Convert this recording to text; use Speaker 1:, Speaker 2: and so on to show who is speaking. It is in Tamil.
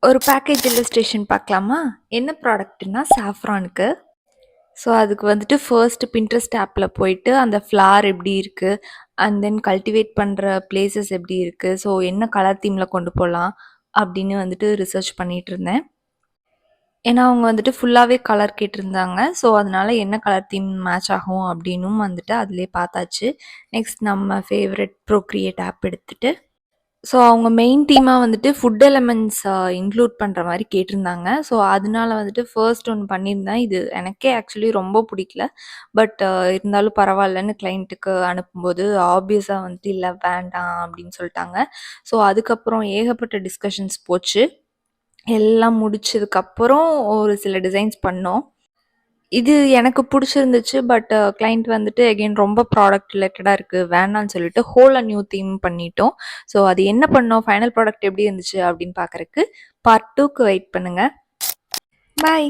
Speaker 1: ஒரு பேக்கேஜ் இல்லஸ்ட்ரேஷன் பார்க்கலாமா? என்ன ப்ராடக்ட்னா சாஃப்ரானுக்கு. ஸோ அதுக்கு வந்துட்டு ஃபர்ஸ்ட் Pinterest ஆப்ல போயிட்டு அந்த ஃப்ளார் எப்படி இருக்கு? அண்ட் தென் கல்டிவேட் பண்ற பிளேஸஸ் எப்படி இருக்கு? ஸோ என்ன கலர் தீம்ல கொண்டு போலாம்? அப்படின்னு வந்துட்டு ரிசர்ச் பண்ணிட்டு இருந்தேன். ஏன்னா அவங்க வந்துட்டு ஃபுல்லாவே கலர் கேட்டிருந்தாங்க. ஸோ அதனால என்ன கலர் தீம் மேட்ச் ஆகும் அப்படின்னும் வந்துட்டு அதிலயே பார்த்தாச்சு. நெக்ஸ்ட் நம்ம ஃபேவரட் Procreate ஆப் எடுத்துட்டு ஸோ அவங்க மெயின் தீமா வந்துட்டு ஃபுட் எலமெண்ட்ஸ் இன்க்ளூட் பண்ற மாரி கேட்டிருந்தாங்க. ஸோ அதனால வந்துட்டு ஃபர்ஸ்ட் ஒண்ணு பண்ணியிருந்தேன். இது எனக்கே ஆக்சுவலி ரொம்ப பிடிக்கல. பட் இருந்தாலும் பரவாயில்லன்னு கிளையண்ட்டுக்கு அனுப்பும்போது ஆப்வியஸா வந்துட்டு இல்ல வேண்டாம் அப்படின்னு சொல்ட்டாங்க. ஸோ அதுக்கப்புறம் ஏகப்பட்ட டிஸ்கஷன்ஸ் போச்சு. எல்லாம் முடிச்சதுக்கப்புறம் ஒரு சில டிசைன்ஸ் பண்ணோம். இது எனக்கு புடிச்சிருந்துச்சு. பட் கிளையண்ட் வந்துட்டு அகைன் ரொம்ப ப்ராடக்ட் ரிலேட்டடா இருக்கு. வேணான்னு சொல்லிட்டு ஹோல் நியூ தீம் பண்ணிட்டோம். ஸோ அது என்ன பண்ணோம், ஃபைனல் ப்ராடக்ட் எப்படி இருந்துச்சு அப்படின்னு பார்க்கறக்கு பார்ட் 2க்கு வெயிட் பண்ணுங்க. பாய்.